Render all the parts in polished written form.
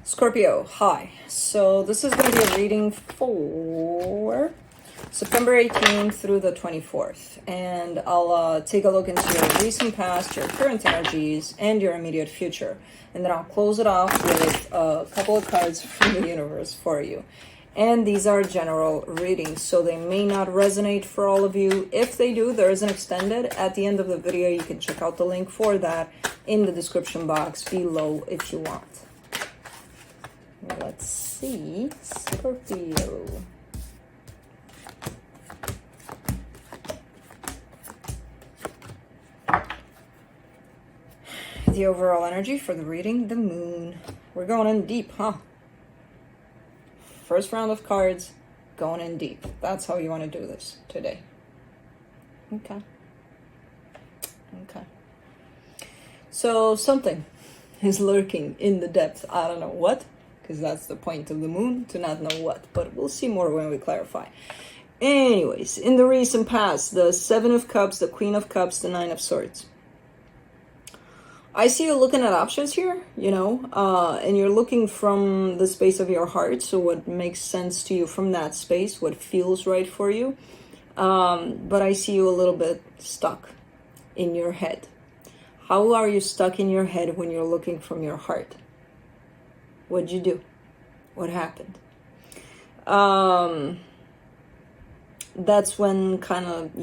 Scorpio, hi. So this is going to be a reading for September 18th through the 24th. And I'll take a look into your recent past, your current energies, and your immediate future. And then I'll close it off with a couple of cards from the universe for you. And these are general readings, so they may not resonate for all of you. If they do, there is an extended at the end of the video. You can check out the link for that in the description box below if you want. Let's see, Scorpio. The overall energy for the reading, the moon. We're going in deep, huh? First round of cards, going in deep. That's how you want to do this today. Okay. Okay. So something is lurking in the depth. I don't know what, because that's the point of the moon, to not know what. But we'll see more when we clarify. Anyways, in the recent past, the Seven of Cups, the Queen of Cups, the Nine of Swords. I see you looking at options here, and you're looking from the space of your heart. So what makes sense to you from that space, what feels right for you. But I see you a little bit stuck in your head. How are you stuck in your head when you're looking from your heart? What'd you do? What happened? That's when kind of,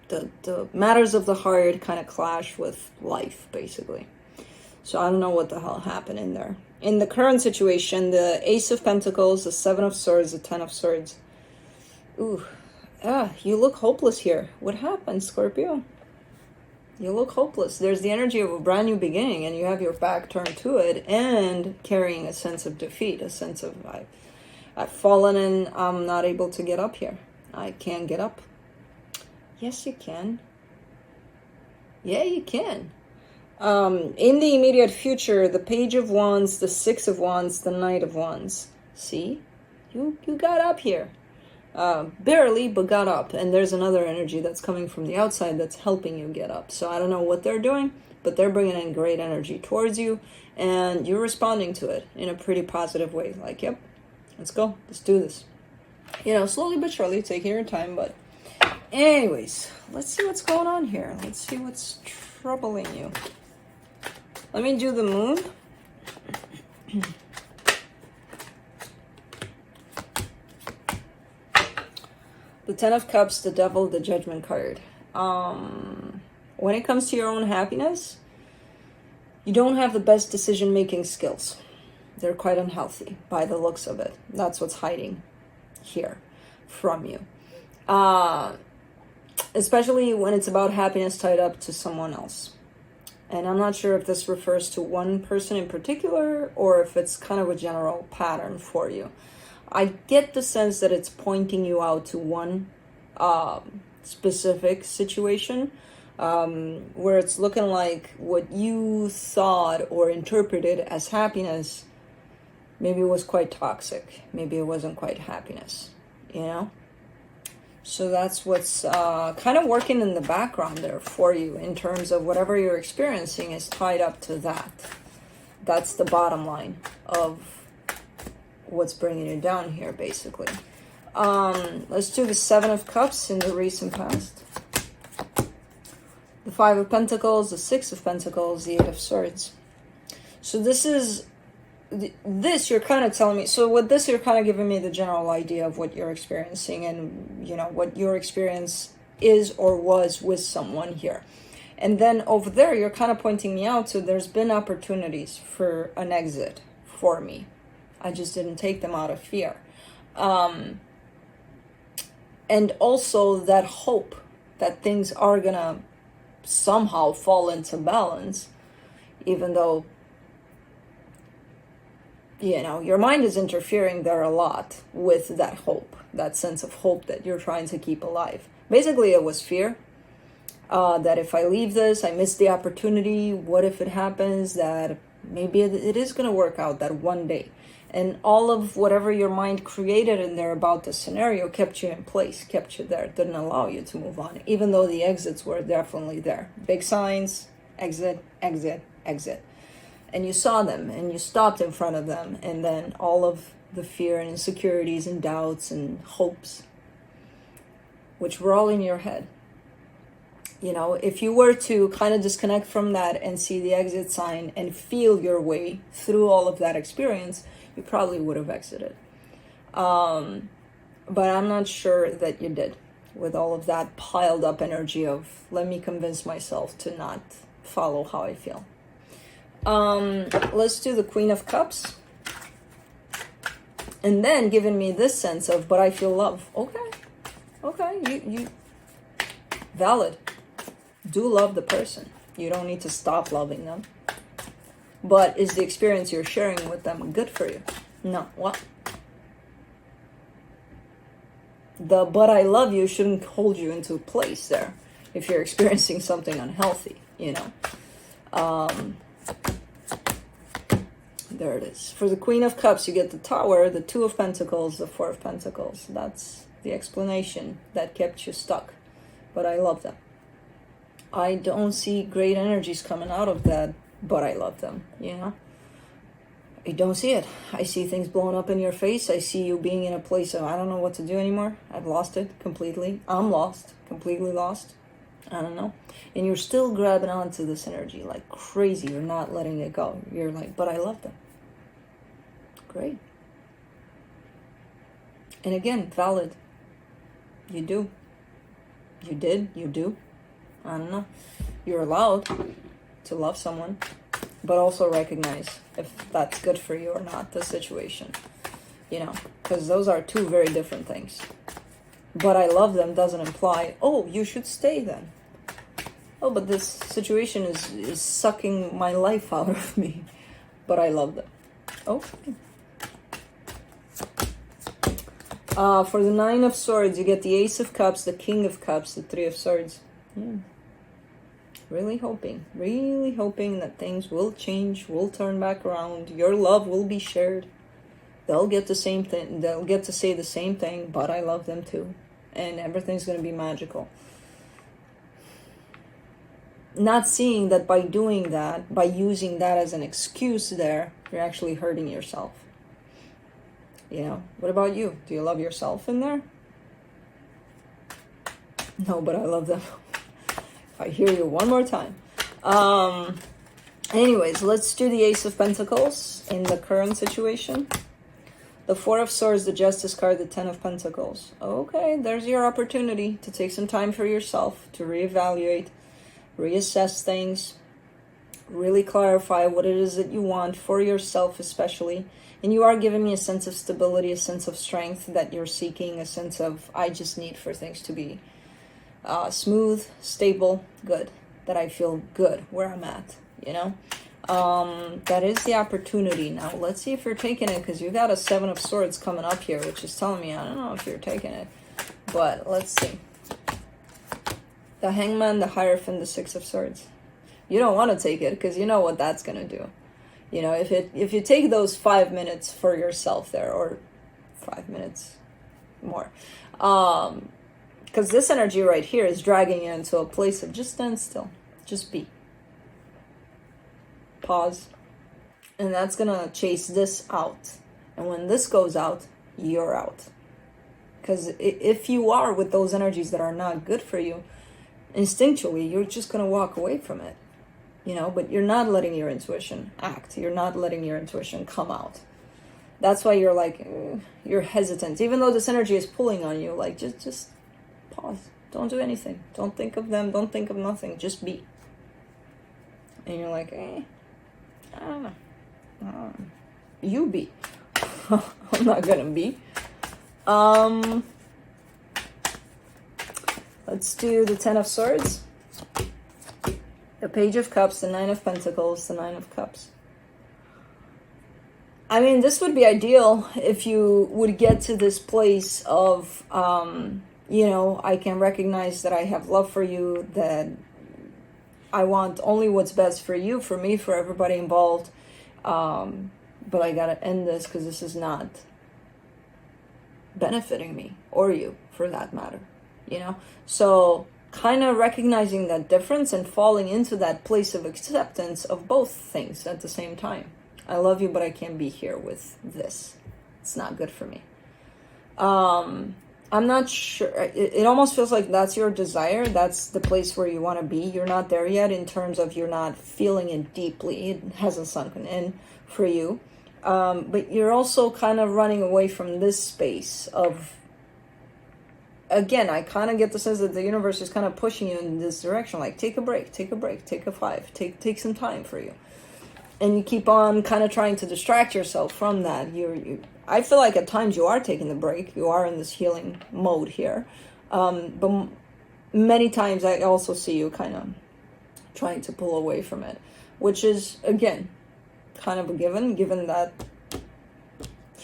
the matters of the heart kind of clash with life, basically. So I don't know what the hell happened in there. In the current situation, the Ace of Pentacles, the Seven of Swords, the Ten of Swords. Ooh, you look hopeless here. What happened, Scorpio? You look hopeless. There's the energy of a brand new beginning, and you have your back turned to it and carrying a sense of defeat, a sense of I've fallen and I'm not able to get up here. I can't get up. Yes, you can. Yeah, you can. In the immediate future, the Page of Wands, the Six of Wands, the Knight of Wands. See? You got up here. Barely, but got up. And there's another energy that's coming from the outside that's helping you get up. So I don't know what they're doing, but they're bringing in great energy towards you. And you're responding to it in a pretty positive way. Like, yep, let's go. Let's do this. Slowly but surely, taking your time, but... Anyways, let's see what's going on here. Let's see what's troubling you. Let me do the moon. The Ten of Cups, the Devil, the Judgment card. When it comes to your own happiness, you don't have the best decision-making skills. They're quite unhealthy by the looks of it. That's what's hiding here from you. Especially when it's about happiness tied up to someone else. And I'm not sure if this refers to one person in particular or if it's kind of a general pattern for you. I get the sense that it's pointing you out to one specific situation where it's looking like what you thought or interpreted as happiness maybe was quite toxic. Maybe it wasn't quite happiness, So that's what's kind of working in the background there for you in terms of whatever you're experiencing is tied up to that. That's the bottom line of what's bringing you down here, basically. Let's do the Seven of Cups in the recent past. The Five of Pentacles, the Six of Pentacles, the Eight of Swords. So this is... This you're kind of telling me, so with this you're kind of giving me the general idea of what you're experiencing and what your experience is or was with someone here. And then over there you're kind of pointing me out to there's been opportunities for an exit for me. I just didn't take them out of fear. And also that hope that things are gonna somehow fall into balance, even though your mind is interfering there a lot with that hope, that sense of hope that you're trying to keep alive. Basically, it was fear that if I leave this, I miss the opportunity. What if it happens that maybe it is going to work out that one day? And all of whatever your mind created in there about the scenario kept you in place, kept you there, didn't allow you to move on, even though the exits were definitely there. Big signs, exit, exit, exit. and you saw them and you stopped in front of them, and then all of the fear and insecurities and doubts and hopes, which were all in your head. You know, if you were to kind of disconnect from that and see the exit sign and feel your way through all of that experience, you probably would have exited. But I'm not sure that you did, with all of that piled up energy of, let me convince myself to not follow how I feel. Let's do the Queen of Cups. And then giving me this sense of, but I feel love. Okay, you valid. Do love the person. You don't need to stop loving them. But is the experience you're sharing with them good for you? No. What? The but I love you shouldn't hold you into a place there if you're experiencing something unhealthy, you know. There it is. For the Queen of Cups, you get the Tower, the Two of Pentacles, the Four of Pentacles. That's the explanation that kept you stuck. But I love them. I don't see great energies coming out of that, but I love them, you know? I don't see it. I see things blowing up in your face. I see you being in a place of, I don't know what to do anymore. I've lost it completely. I'm lost, completely lost. I don't know. And you're still grabbing onto this energy like crazy. You're not letting it go. You're like, but I love them. Great. And again, valid. You do. You did. You do. I don't know. You're allowed to love someone, but also recognize if that's good for you or not, the situation, you know, because those are two very different things. But I love them doesn't imply, oh, you should stay then. Oh, but this situation is sucking my life out of me, but I love them. Okay. For the Nine of Swords, you get the Ace of Cups, the King of Cups, the Three of Swords. Really hoping that things will change, will turn back around. Your love will be shared. They'll get the same thing. They'll get to say the same thing, but I love them too. And everything's going to be magical. Not seeing that by doing that, by using that as an excuse there, you're actually hurting yourself. You know, what about you? Do you love yourself in there? No, but I love them. I hear you one more time. Anyways, let's do the Ace of Pentacles in the current situation. The Four of Swords, the Justice card, the Ten of Pentacles. Okay, there's your opportunity to take some time for yourself, to reevaluate, reassess things, really clarify what it is that you want for yourself especially. And you are giving me a sense of stability, a sense of strength that you're seeking, a sense of, I just need for things to be smooth, stable, good, that I feel good where I'm at, you know. That is the opportunity. Now let's see if you're taking it, because you got a Seven of Swords coming up here, which is telling me I don't know if you're taking it, but let's see. The Hangman, the Hierophant, the Six of Swords. You don't want to take it because you know what that's going to do. You know, if you take those 5 minutes for yourself there, or 5 minutes more, because this energy right here is dragging you into a place of just stand still, just be. Pause. And that's going to chase this out. And when this goes out, you're out. Because if you are with those energies that are not good for you, instinctually, you're just going to walk away from it. You know, but you're not letting your intuition act. You're not letting your intuition come out. That's why you're like, you're hesitant. Even though this energy is pulling on you, like, just pause. Don't do anything. Don't think of them. Don't think of nothing. Just be. And you're like, I don't know. You be. I'm not gonna be. Let's do the Ten of Swords. The Page of Cups, the Nine of Pentacles, the Nine of Cups. I mean, this would be ideal if you would get to this place of, you know, I can recognize that I have love for you, that I want only what's best for you, for me, for everybody involved. But I gotta end this because this is not benefiting me or you, for that matter, you know? So kind of recognizing that difference and falling into that place of acceptance of both things at the same time. I love you, but I can't be here with this. It's not good for me. I'm not sure. It almost feels like that's your desire. That's the place where you want to be. You're not there yet in terms of you're not feeling it deeply. It hasn't sunken in for you. But you're also kind of running away from this space of, again, I kind of get the sense that the universe is kind of pushing you in this direction. Like, take a break, take a break, take a 5, take some time for you. And you keep on kind of trying to distract yourself from that. I feel like at times you are taking the break. You are in this healing mode here. But many times I also see you kind of trying to pull away from it, which is, again, kind of a given that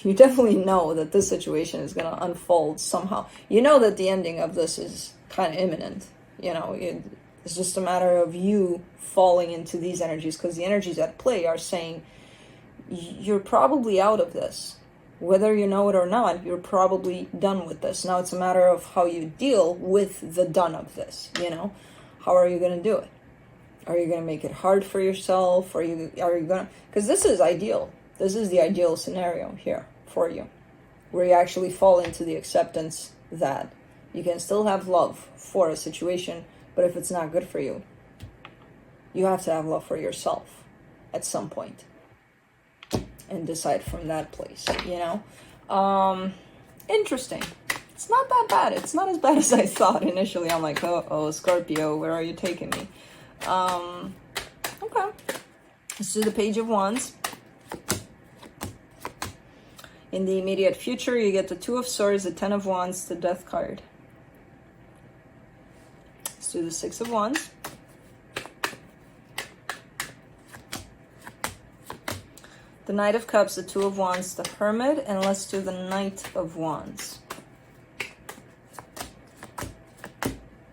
you definitely know that this situation is going to unfold somehow. You know that the ending of this is kind of imminent. You know, it's just a matter of you falling into these energies, because the energies at play are saying you're probably out of this. Whether you know it or not, you're probably done with this. Now it's a matter of how you deal with the done of this, you know? How are you going to do it? Are you going to make it hard for yourself? Are you going to... Because this is ideal. This is the ideal scenario here for you, where you actually fall into the acceptance that you can still have love for a situation, but if it's not good for you, you have to have love for yourself at some point and decide from that place, you know? Interesting. It's not that bad. It's not as bad as I thought initially. I'm like, oh, Scorpio, where are you taking me? Okay. Let's do the Page of Wands. In the immediate future, you get the Two of Swords, the Ten of Wands, the Death card. Let's do the Six of Wands. The Knight of Cups, the Two of Wands, the Hermit, and let's do the Knight of Wands.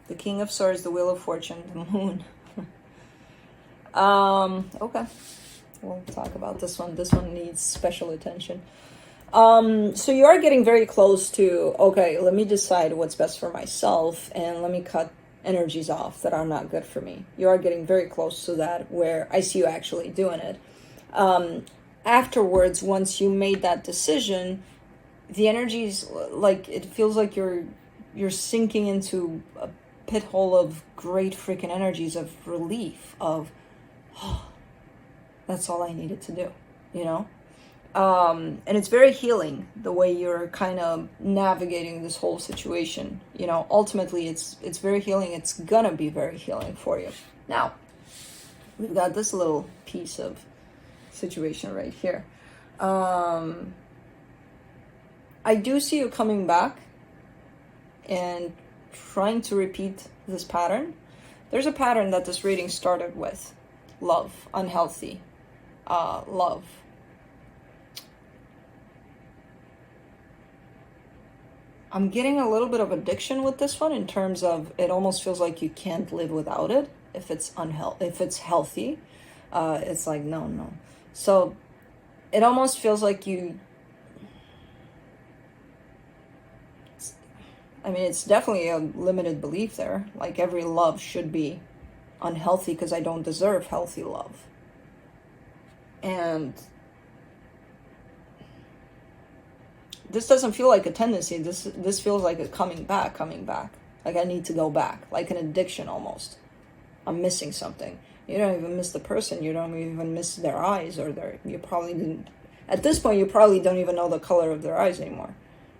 The King of Swords, the Wheel of Fortune, the Moon. Okay. We'll talk about this one. This one needs special attention. So you are getting very close to, okay, let me decide what's best for myself and let me cut energies off that are not good for me. You are getting very close to that, where I see you actually doing it. Afterwards, once you made that decision, the energies, like, it feels like you're sinking into a pit hole of great freaking energies of relief, of, oh, that's all I needed to do, you know? And it's very healing the way you're kind of navigating this whole situation. You know, ultimately it's very healing. It's gonna be very healing for you. Now, we've got this little piece of situation right here. I do see you coming back and trying to repeat this pattern. There's a pattern that this reading started with. Love, unhealthy, love. I'm getting a little bit of addiction with this one, in terms of it almost feels like you can't live without it if it's healthy. It's like, no. So it almost feels like it's definitely a limited belief there. Like, every love should be unhealthy because I don't deserve healthy love. And this doesn't feel like a tendency. This feels like a coming back. Like, I need to go back. Like an addiction almost. I'm missing something. You don't even miss the person. You don't even miss their eyes, or you probably didn't. At this point, you probably don't even know the color of their eyes anymore.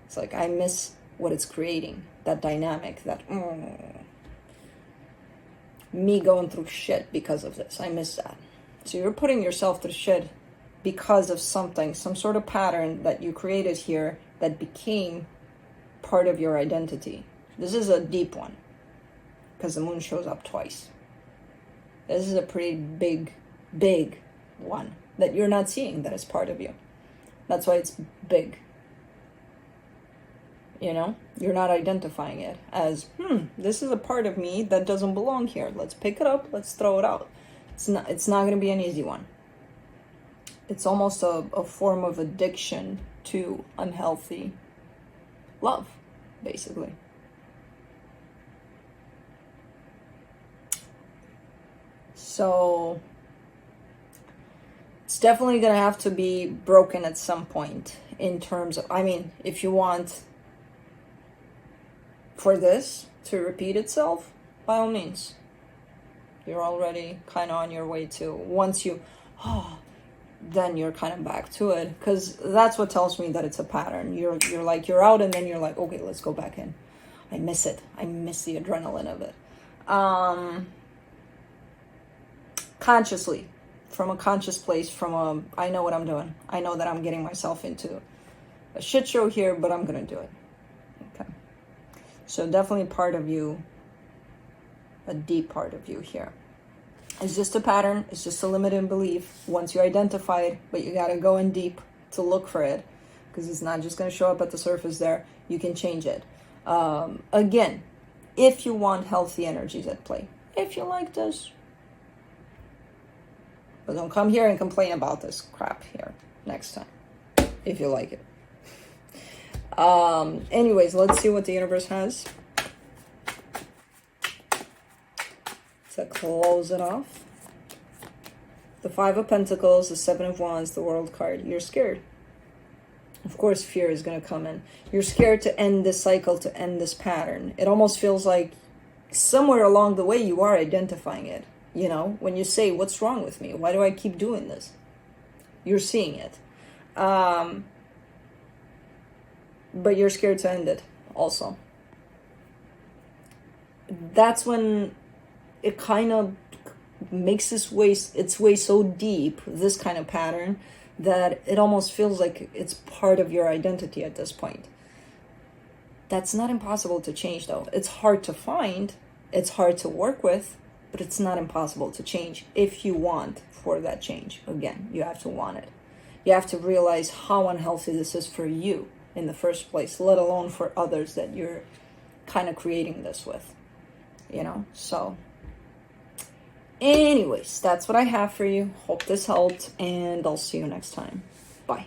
It's like, I miss what it's creating. That dynamic, me going through shit because of this. I miss that. So you're putting yourself through shit because of something, some sort of pattern that you created here that became part of your identity. This is a deep one, because the moon shows up twice. This is a pretty big one that you're not seeing, that is part of you. That's why it's big. You know, you're not identifying it as, this is a part of me that doesn't belong here. Let's pick it up. Let's throw it out. It's not going to be an easy one. It's almost a form of addiction to unhealthy love, basically. So it's definitely going to have to be broken at some point in terms of, I mean, if you want for this to repeat itself, by all means. You're already kind of on your way to, once you, then you're kind of back to it, because that's what tells me that it's a pattern. You're like, you're out and then you're like, okay, let's go back in. I miss it. I miss the adrenaline of it. Consciously, from a conscious place, I know what I'm doing. I know that I'm getting myself into a shit show here, but I'm going to do it. Okay. So definitely part of you, a deep part of you here. It's just a pattern. It's just a limiting belief. Once you identify it, but you got to go in deep to look for it, because it's not just going to show up at the surface there. You can change it. Again, if you want healthy energies at play, if you like this, but don't come here and complain about this crap here next time, if you like it. Anyways, let's see what the universe has to close it off. The Five of Pentacles, the Seven of Wands, the World card. You're scared. Of course, fear is going to come in. You're scared to end this cycle, to end this pattern. It almost feels like somewhere along the way you are identifying it. You know, when you say, what's wrong with me? Why do I keep doing this? You're seeing it. But you're scared to end it also. That's when it kind of makes its way so deep, this kind of pattern, that it almost feels like it's part of your identity at this point. That's not impossible to change, though. It's hard to find, it's hard to work with, but it's not impossible to change if you want for that change. Again, you have to want it. You have to realize how unhealthy this is for you in the first place, let alone for others that you're kind of creating this with, you know? So anyways, that's what I have for you. Hope this helped, and I'll see you next time. Bye.